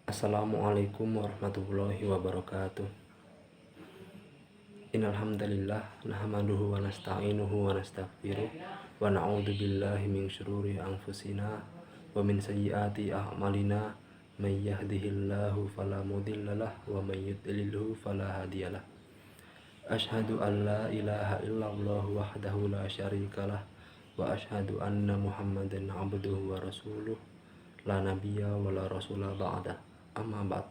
Assalamualaikum warahmatullahi wabarakatuh. Innal hamdalillah nahmaduhu wa nasta'inuhu wa nastaghfiruh wa na'udzu billahi min syururi anfusina wa min sayyiati a'malina may yahdihillahu fala mudhillalah wa may yudlilhu fala hadiyalah. Asyhadu an la ilaha illallah wahdahu la syarikalah wa asyhadu anna Muhammadan abduhu wa rasuluh la nabiyya wa la rasula ba'da. Amma ba'd.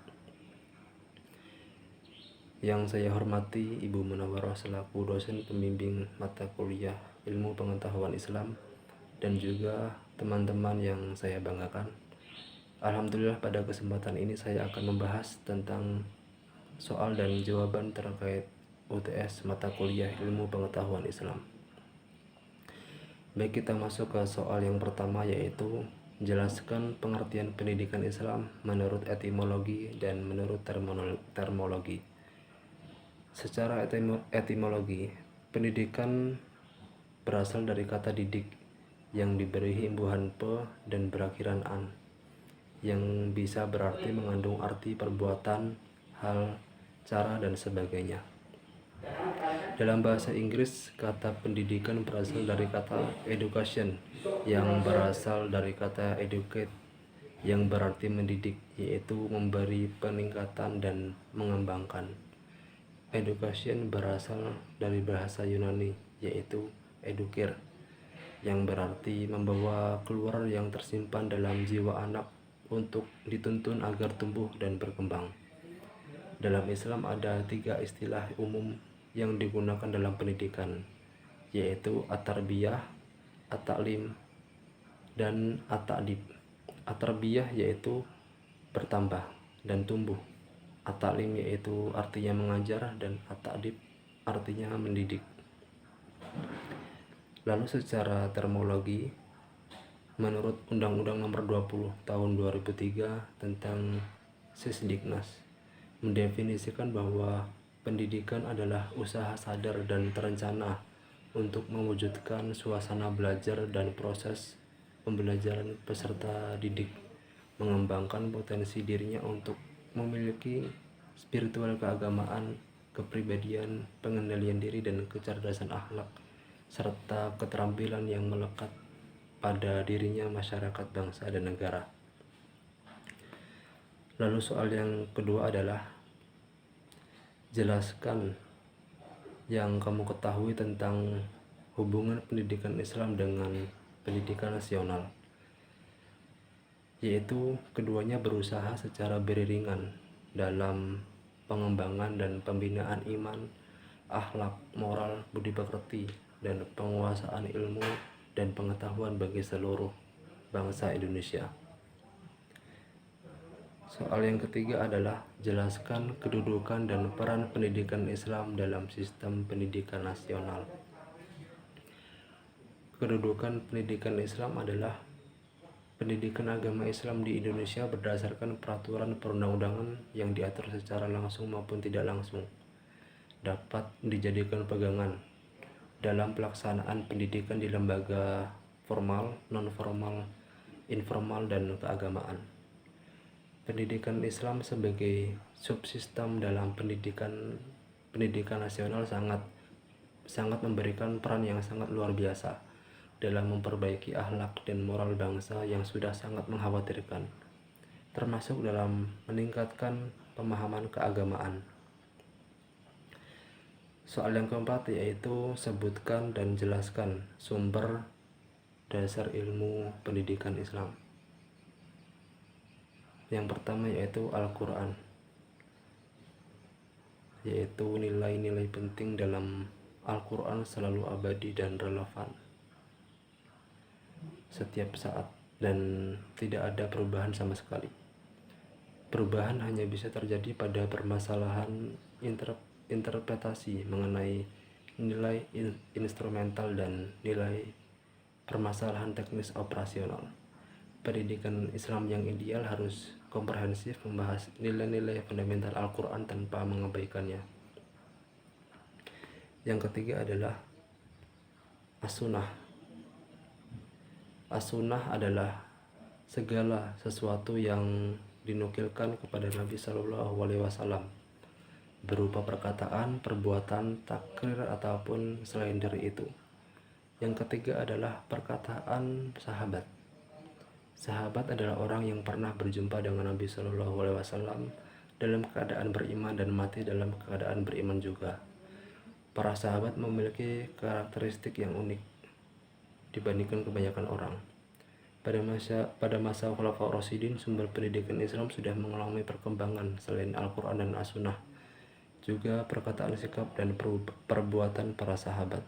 Yang saya hormati Ibu Munawwarah selaku dosen pembimbing mata kuliah Ilmu Pengetahuan Islam dan juga teman-teman yang saya banggakan. Alhamdulillah pada kesempatan ini saya akan membahas tentang soal dan jawaban terkait UTS mata kuliah Ilmu Pengetahuan Islam. Baik, kita masuk ke soal yang pertama, yaitu jelaskan pengertian pendidikan Islam menurut etimologi dan menurut termologi. Secara etimologi, pendidikan berasal dari kata didik yang diberi imbuhan pe dan berakhiran an, yang bisa berarti mengandung arti perbuatan, hal, cara, dan sebagainya. Dalam bahasa Inggris, kata pendidikan berasal dari kata education yang berasal dari kata educate yang berarti mendidik, yaitu memberi peningkatan dan mengembangkan. Education berasal dari bahasa Yunani, yaitu edukir, yang berarti membawa keluar yang tersimpan dalam jiwa anak untuk dituntun agar tumbuh dan berkembang. Dalam Islam ada 3 istilah umum yang digunakan dalam pendidikan, yaitu at-tarbiyah, at-ta'lim, dan at-ta'dib. At-tarbiyah yaitu bertambah dan tumbuh. At-ta'lim yaitu artinya mengajar, dan at-ta'dib artinya mendidik. Lalu secara termologi, menurut Undang-Undang Nomor 20 Tahun 2003 tentang Sisdiknas, mendefinisikan bahwa pendidikan adalah usaha sadar dan terencana untuk mewujudkan suasana belajar dan proses pembelajaran peserta didik mengembangkan potensi dirinya untuk memiliki spiritual keagamaan, kepribadian, pengendalian diri, dan kecerdasan akhlak, serta keterampilan yang melekat pada dirinya masyarakat, bangsa, dan negara. Lalu soal yang kedua adalah jelaskan yang kamu ketahui tentang hubungan pendidikan Islam dengan pendidikan nasional, yaitu keduanya berusaha secara beriringan dalam pengembangan dan pembinaan iman, akhlak, moral, budi pekerti, dan penguasaan ilmu dan pengetahuan bagi seluruh bangsa Indonesia. Soal yang ketiga adalah jelaskan kedudukan dan peran pendidikan Islam dalam sistem pendidikan nasional. Kedudukan pendidikan Islam adalah pendidikan agama Islam di Indonesia berdasarkan peraturan perundang-undangan yang diatur secara langsung maupun tidak langsung dapat dijadikan pegangan dalam pelaksanaan pendidikan di lembaga formal, non-formal, informal, dan keagamaan. Pendidikan Islam sebagai subsistem dalam pendidikan nasional sangat memberikan peran yang sangat luar biasa dalam memperbaiki akhlak dan moral bangsa yang sudah sangat mengkhawatirkan, termasuk dalam meningkatkan pemahaman keagamaan. Soal yang keempat yaitu sebutkan dan jelaskan sumber dasar ilmu pendidikan Islam. Yang pertama yaitu Al-Quran, yaitu nilai-nilai penting dalam Al-Quran selalu abadi dan relevan setiap saat dan tidak ada perubahan sama sekali. Perubahan hanya bisa terjadi pada permasalahan interpretasi mengenai nilai instrumental dan nilai permasalahan teknis operasional. Pendidikan Islam yang ideal harus komprehensif, membahas nilai-nilai fundamental Al-Quran tanpa mengabaikannya. Yang ketiga adalah As-Sunnah. As-Sunnah adalah segala sesuatu yang dinukilkan kepada Nabi Shallallahu Alaihi Wasallam berupa perkataan, perbuatan, takrir ataupun selain dari itu. Yang ketiga adalah perkataan sahabat. Sahabat adalah orang yang pernah berjumpa dengan Nabi Shallallahu Alaihi Wasallam dalam keadaan beriman dan mati dalam keadaan beriman juga. Para sahabat memiliki karakteristik yang unik dibandingkan kebanyakan orang. Pada masa Khulafaur Rasyidin, sumber pendidikan Islam sudah mengalami perkembangan selain Al-Quran dan As-Sunnah, juga perkataan, sikap, dan perbuatan para sahabat.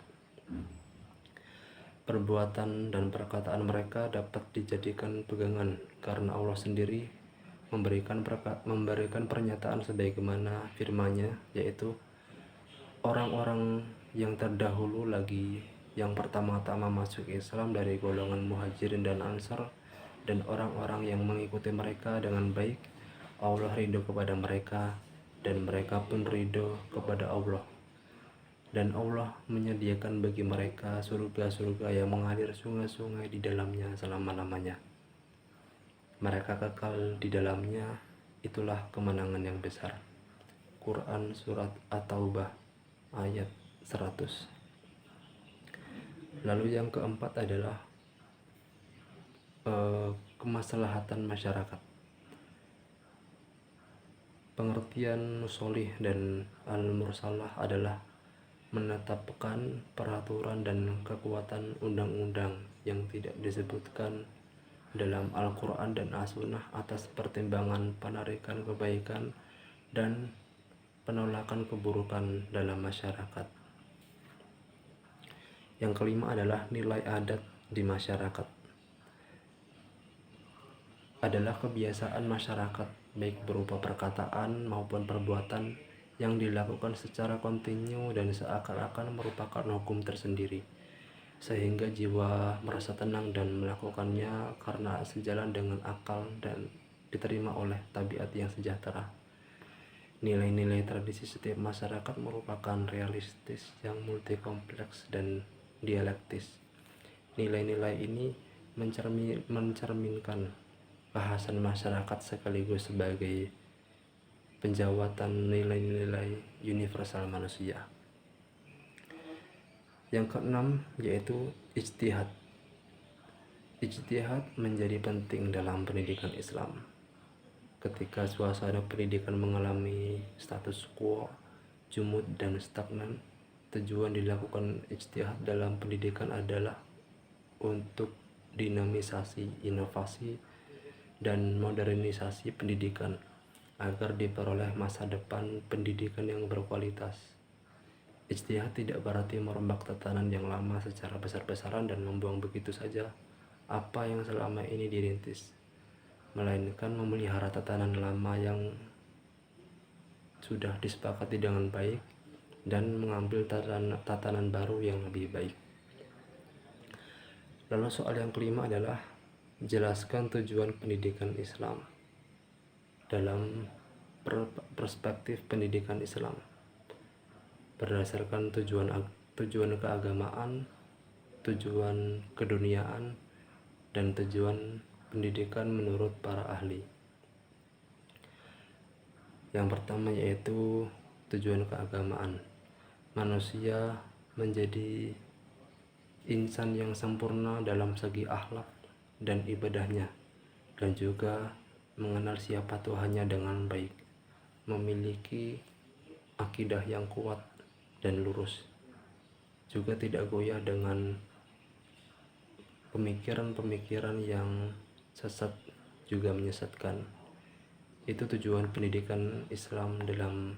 Perbuatan dan perkataan mereka dapat dijadikan pegangan karena Allah sendiri memberikan pernyataan sebagaimana firman-Nya, yaitu orang-orang yang terdahulu lagi yang pertama-tama masuk Islam dari golongan Muhajirin dan Ansar dan orang-orang yang mengikuti mereka dengan baik, Allah ridho kepada mereka dan mereka pun ridho kepada Allah. Dan Allah menyediakan bagi mereka surga-surga yang mengalir sungai-sungai di dalamnya selama-lamanya. Mereka kekal di dalamnya, itulah kemenangan yang besar. Quran Surat At-Taubah ayat 100. Lalu yang keempat adalah kemaslahatan masyarakat. Pengertian Nusolih dan Al-Mursalah adalah menetapkan peraturan dan kekuatan undang-undang yang tidak disebutkan dalam Al-Quran dan As-Sunnah atas pertimbangan penarikan kebaikan dan penolakan keburukan dalam masyarakat. Yang kelima adalah nilai adat di masyarakat. Adalah kebiasaan masyarakat, baik berupa perkataan maupun perbuatan yang dilakukan secara kontinu dan seakan-akan merupakan hukum tersendiri, sehingga jiwa merasa tenang dan melakukannya karena sejalan dengan akal dan diterima oleh tabiat yang sejahtera. Nilai-nilai tradisi setiap masyarakat merupakan realistis yang multikompleks dan dialektis. Nilai-nilai ini mencerminkan bahasan masyarakat sekaligus sebagai penjawatan nilai-nilai universal manusia. Yang keenam yaitu ijtihad. Ijtihad menjadi penting dalam pendidikan Islam. Ketika suasana pendidikan mengalami status quo, jumud dan stagnan, tujuan dilakukan ijtihad dalam pendidikan adalah untuk dinamisasi, inovasi, dan modernisasi pendidikan agar diperoleh masa depan pendidikan yang berkualitas. Ijtihad tidak berarti merombak tatanan yang lama secara besar-besaran dan membuang begitu saja apa yang selama ini dirintis, melainkan memelihara tatanan lama yang sudah disepakati dengan baik dan mengambil tatanan baru yang lebih baik. Lalu soal yang kelima adalah jelaskan tujuan pendidikan Islam dalam perspektif pendidikan Islam berdasarkan tujuan keagamaan, tujuan keduniaan, dan tujuan pendidikan menurut para ahli. Yang pertama yaitu tujuan keagamaan. Manusia menjadi insan yang sempurna dalam segi akhlak dan ibadahnya, dan juga mengenal siapa Tuhannya dengan baik, memiliki akidah yang kuat dan lurus, juga tidak goyah dengan pemikiran-pemikiran yang sesat juga menyesatkan. Itu tujuan pendidikan Islam dalam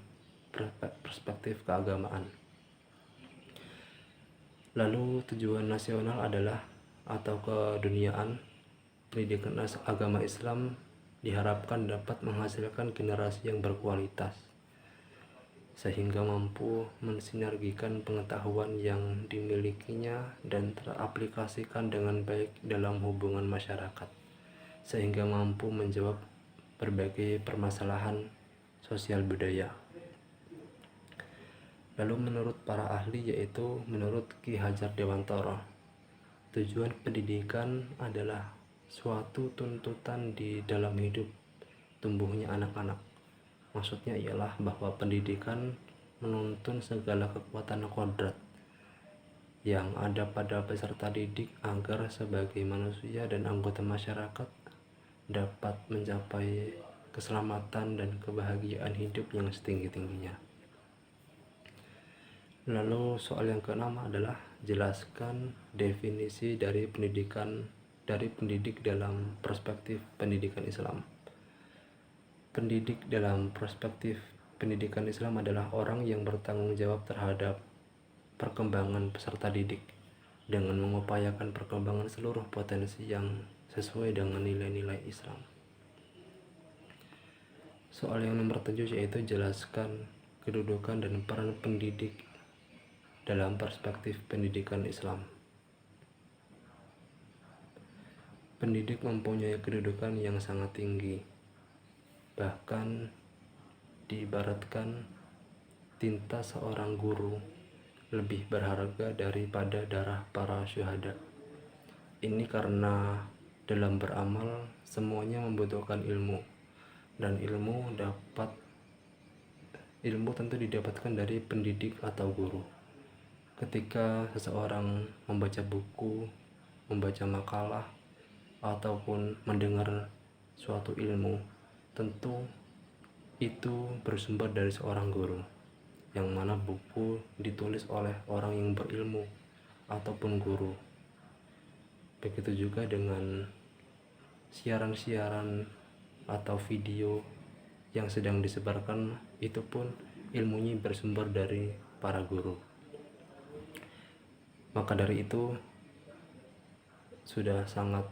perspektif keagamaan. Lalu tujuan nasional adalah atau keduniaan. Pendidikan agama Islam diharapkan dapat menghasilkan generasi yang berkualitas, sehingga mampu mensinergikan pengetahuan yang dimilikinya dan teraplikasikan dengan baik dalam hubungan masyarakat, sehingga mampu menjawab berbagai permasalahan sosial budaya. Lalu menurut para ahli, yaitu menurut Ki Hajar Dewantara, tujuan pendidikan adalah suatu tuntutan di dalam hidup tumbuhnya anak-anak. Maksudnya ialah bahwa pendidikan menuntun segala kekuatan kodrat yang ada pada peserta didik agar sebagai manusia dan anggota masyarakat dapat mencapai keselamatan dan kebahagiaan hidup yang setinggi-tingginya. Lalu soal yang keenam adalah jelaskan definisi dari pendidik dalam perspektif pendidikan Islam. Pendidik dalam perspektif pendidikan Islam adalah orang yang bertanggung jawab terhadap perkembangan peserta didik dengan mengupayakan perkembangan seluruh potensi yang sesuai dengan nilai-nilai Islam. Soal yang nomor 7 yaitu jelaskan kedudukan dan peran pendidik dalam perspektif pendidikan Islam. Pendidik mempunyai kedudukan yang sangat tinggi, bahkan diibaratkan tinta seorang guru lebih berharga daripada darah para syuhada. Ini karena dalam beramal semuanya membutuhkan ilmu, dan ilmu tentu didapatkan dari pendidik atau guru. Ketika seseorang membaca buku, membaca makalah, ataupun mendengar suatu ilmu, tentu itu bersumber dari seorang guru, yang mana buku ditulis oleh orang yang berilmu ataupun guru. Begitu juga dengan siaran-siaran atau video yang sedang disebarkan, itu pun ilmunya bersumber dari para guru. Maka dari itu sudah sangat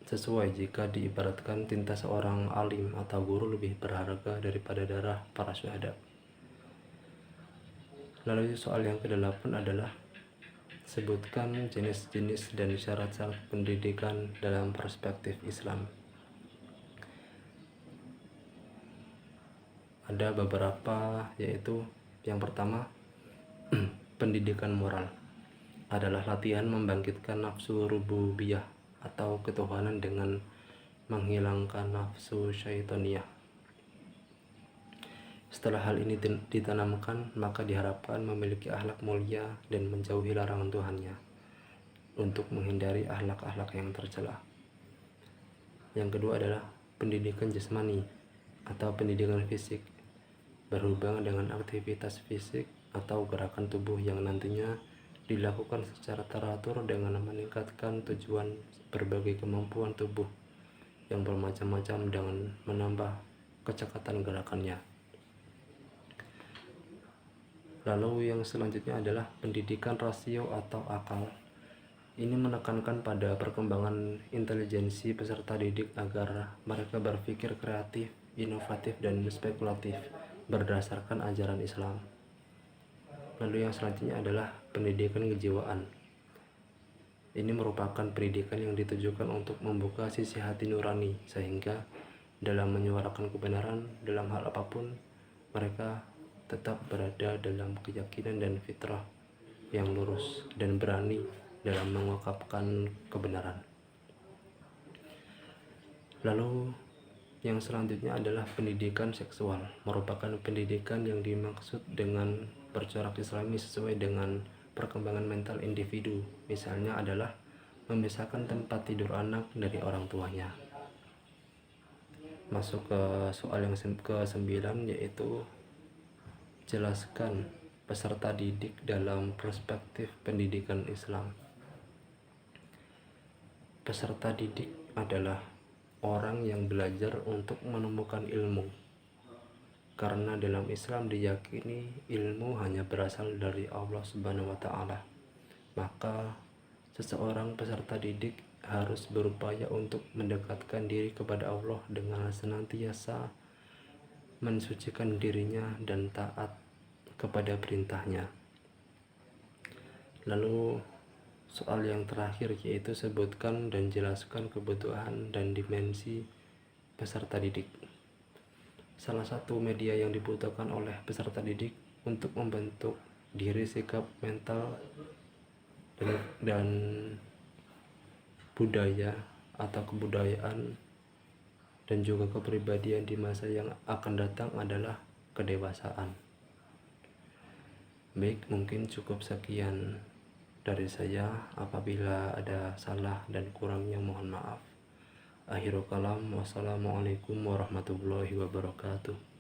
sesuai jika diibaratkan tinta seorang alim atau guru lebih berharga daripada darah para syuhada. Lalu soal yang ke-8 adalah sebutkan jenis-jenis dan syarat-syarat pendidikan dalam perspektif Islam. Ada beberapa, yaitu yang pertama, pendidikan moral adalah latihan membangkitkan nafsu rububiyah atau ketuhanan dengan menghilangkan nafsu syaitoniyah. Setelah hal ini ditanamkan, maka diharapkan memiliki akhlak mulia dan menjauhi larangan Tuhannya untuk menghindari akhlak-akhlak yang tercela. Yang kedua adalah pendidikan jasmani atau pendidikan fisik, berhubungan dengan aktivitas fisik atau gerakan tubuh yang nantinya dilakukan secara teratur dengan meningkatkan tujuan berbagai kemampuan tubuh yang bermacam-macam dengan menambah kecekatan gerakannya. Lalu yang selanjutnya adalah pendidikan rasio atau akal. Ini menekankan pada perkembangan intelijensi peserta didik agar mereka berpikir kreatif, inovatif, dan spekulatif berdasarkan ajaran Islam. Lalu yang selanjutnya adalah pendidikan kejiwaan. Ini merupakan pendidikan yang ditujukan untuk membuka sisi hati nurani, sehingga dalam menyuarakan kebenaran dalam hal apapun, mereka tetap berada dalam keyakinan dan fitrah yang lurus dan berani dalam mengungkapkan kebenaran. Lalu yang selanjutnya adalah pendidikan seksual, merupakan pendidikan yang dimaksud dengan bercorak islami sesuai dengan perkembangan mental individu. Misalnya adalah memisahkan tempat tidur anak dari orang tuanya. Masuk ke soal yang ke-9, yaitu jelaskan peserta didik dalam perspektif pendidikan Islam. Peserta didik adalah orang yang belajar untuk menemukan ilmu, karena dalam Islam diyakini ilmu hanya berasal dari Allah Subhanahu wa Ta'ala. Maka seseorang peserta didik harus berupaya untuk mendekatkan diri kepada Allah dengan senantiasa mensucikan dirinya dan taat kepada perintahnya. Lalu soal yang terakhir, yaitu sebutkan dan jelaskan kebutuhan dan dimensi peserta didik. Salah satu media yang dibutuhkan oleh peserta didik untuk membentuk diri, sikap, mental, dan budaya atau kebudayaan dan juga kepribadian di masa yang akan datang adalah kedewasaan. Baik, mungkin cukup sekian dari saya. Apabila ada salah dan kurangnya mohon maaf. Akhirul kalam, wassalamualaikum warahmatullahi wabarakatuh.